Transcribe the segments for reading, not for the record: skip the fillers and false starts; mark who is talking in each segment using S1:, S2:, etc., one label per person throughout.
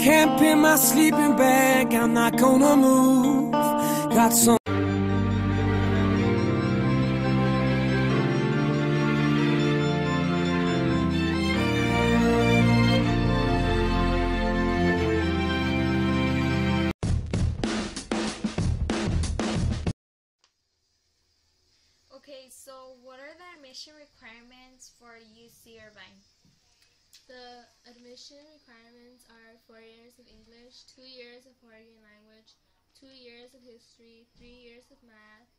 S1: camp in my sleeping bag, I'm not gonna move. Got some.
S2: Okay, so what are the admission requirements for UC Irvine?
S3: The admission requirements are 4 years of English, 2 years of foreign language, 2 years of history, 3 years of math,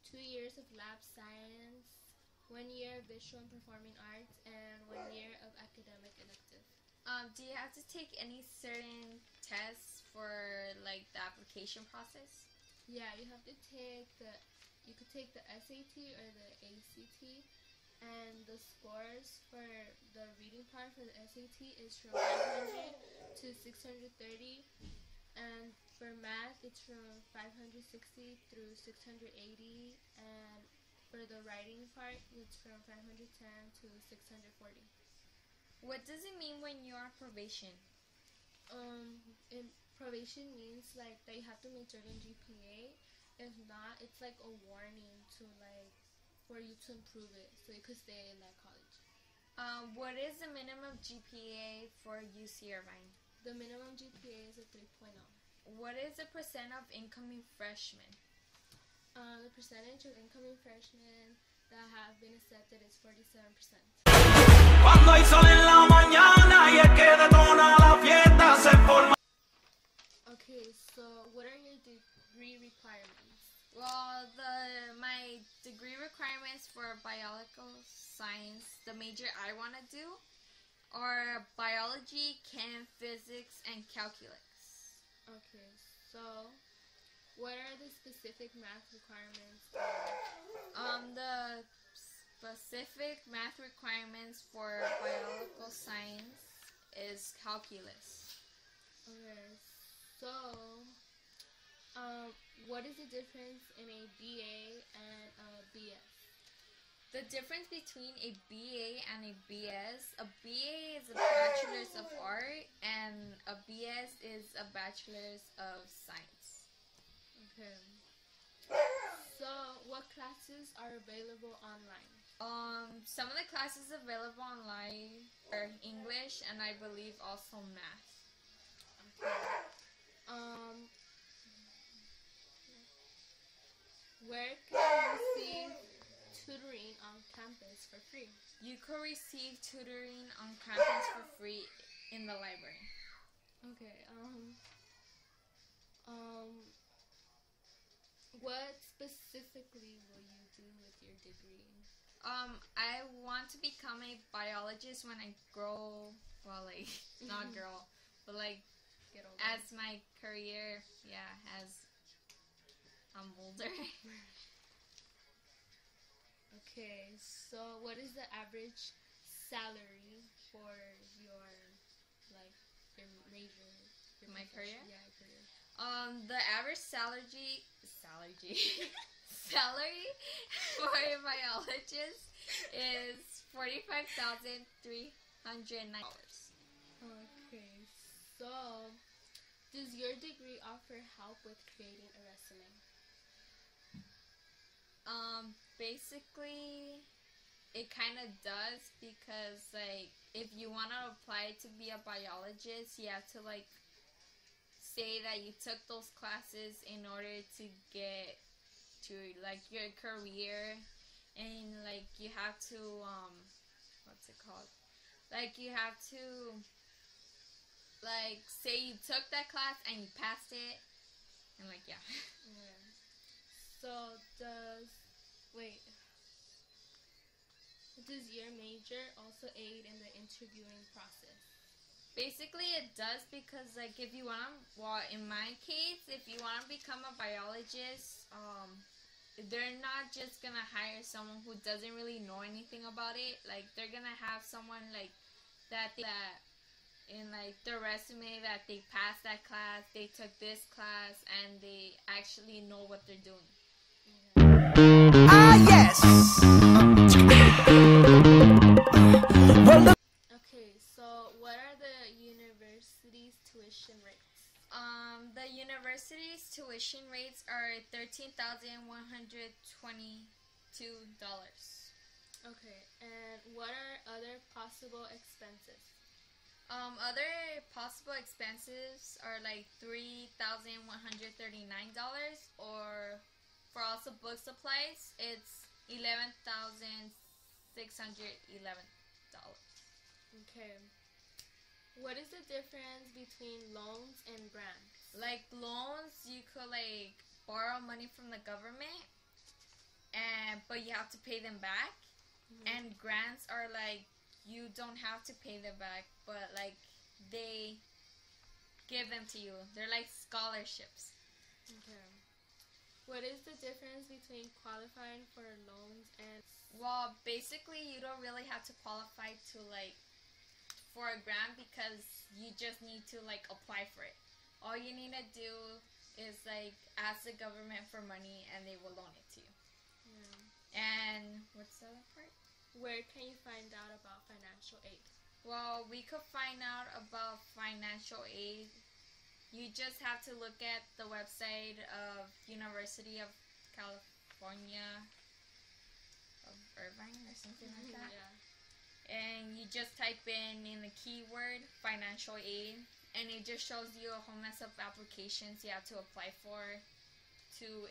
S3: 2 years of lab science, 1 year of visual and performing arts, and 1 year of academic elective.
S2: Do you have to take any certain tests for like the application process?
S3: Yeah, you could take the SAT or the ACT, and the scores for the reading part for the SAT is from 500 to 630, and for math it's from 560 through 680, and for the writing part it's from 510 to 640.
S2: What does it mean when you're on probation?
S3: Probation means like that you have to meet certain GPA. If not, it's like a warning to like for you to improve it so you could stay in that college.
S2: What is the minimum GPA for UC Irvine?
S3: The minimum GPA is a 3.0.
S2: What is the percent of incoming freshmen?
S3: The percentage of incoming freshmen that have been accepted is 47%.
S1: Cuando hay sol en la mañana y es que detona la fiesta se forma.
S3: Okay, so what are your degree requirements?
S2: Well, my degree requirements for biological science, the major I want to do, are biology, chem, physics, and calculus.
S3: Okay, so what are the specific math requirements?
S2: The specific math requirements for biological science is calculus.
S3: Okay, so what is the difference in a BA and a BS?
S2: The difference between a BA and a BS, a BA is a Bachelor's of Art and a BS is a Bachelor's of Science.
S3: Okay. So what classes are available online?
S2: Some of the classes available online are English and I believe also math.
S3: Okay. Where can you receive tutoring on campus for free?
S2: You could receive tutoring on campus for free in the library.
S3: Okay. What specifically will you do with your degree?
S2: I want to become a biologist when I grow. Well, like not grow, but like
S3: Get older.
S2: as my career, as I'm older.
S3: Okay, so what is the average salary for your major?
S2: My career?
S3: Yeah, career.
S2: The average salary salary for a biologist is $45,309.
S3: Okay, so does your degree offer help with creating a resume?
S2: Basically, it kind of does because, like, if you want to apply to be a biologist, you have to, like, say that you took those classes in order to get to, like, your career, and, like, you have to, what's it called? Like, you have to, like, say you took that class and you passed it, and, like, yeah.
S3: So does your major also aid in the interviewing process?
S2: Basically, it does because, like, if you want to, well, in my case, if you want to become a biologist, they're not just going to hire someone who doesn't really know anything about it. Like, they're going to have someone, like, that in, like, their resume that they passed that class, they took this class, and they actually know what they're doing.
S1: Ah, yes!
S3: Okay, so what are the university university's tuition rates?
S2: The university's tuition rates are $13,122.
S3: Okay, and what are other possible expenses?
S2: Other possible expenses are like $3,139, or for also book supplies, it's $11,611.
S3: Okay. What is the difference between loans and grants?
S2: Like loans, you could like borrow money from the government, but you have to pay them back. And grants are like you don't have to pay them back, but like they give them to you. They're like scholarships.
S3: Okay. What is the difference between qualifying for loans and...
S2: Well, basically you don't really have to qualify to like for a grant, because you just need to like apply for it. All you need to do is like ask the government for money and they will loan it to you.
S3: Yeah.
S2: And what's the other part?
S3: Where can you find out about financial aid?
S2: Well, we could find out about financial aid. You just have to look at the website of University of California of Irvine or something like that.
S3: Yeah.
S2: And you just type in the keyword financial aid, and it just shows you a whole mess of applications you have to apply for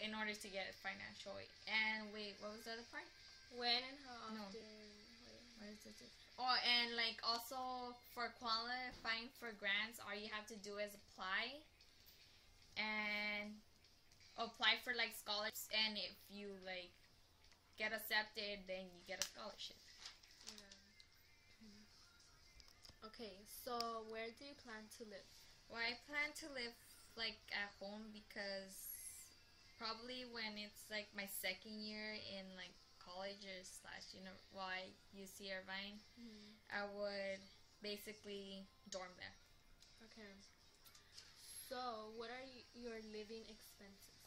S2: in order to get financial aid. And wait, what was the other part?
S3: When and how often?
S2: No. What is it? Oh, and like also for qualifying for grants, all you have to do is apply for like scholarships, and if you like get accepted, then you get a scholarship.
S3: Okay, so where do you plan to live?
S2: Well, I plan to live like at home, because probably when it's like my second year in like college or UC IRVINE, I would basically dorm there.
S3: Okay. So what are your living expenses?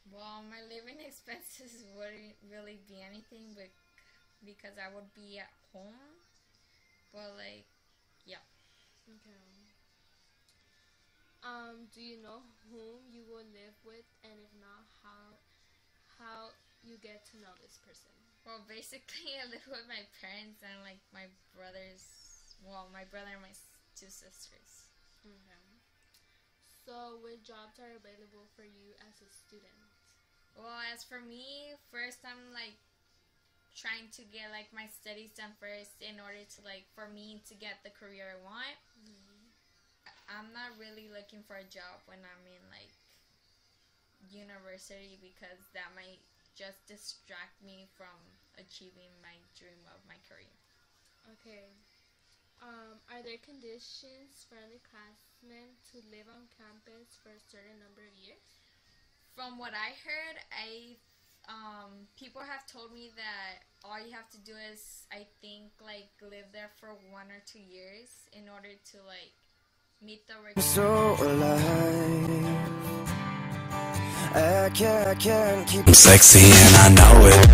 S2: Well, my living expenses wouldn't really be anything, but because I would be at home, but like, yeah.
S3: Okay. Do you know whom you will live with, and if not, how you get to know this person?
S2: Well, basically, I live with my parents and like my brothers. Well, my brother and my two sisters.
S3: Okay. So, what jobs are available for you as a student?
S2: Well, as for me, first I'm like trying to get like my studies done first in order to like for me to get the career I want. I'm not really looking for a job when I'm in like university, because that might just distract me from achieving my dream of my career.
S3: Okay. Are there conditions for underclassmen to live on campus for a certain number of years?
S2: From what I heard, people have told me that all you have to do is, I think, like live there for 1 or 2 years in order to like meet the requirements.
S4: So alive, I can't keep sexy and I know it.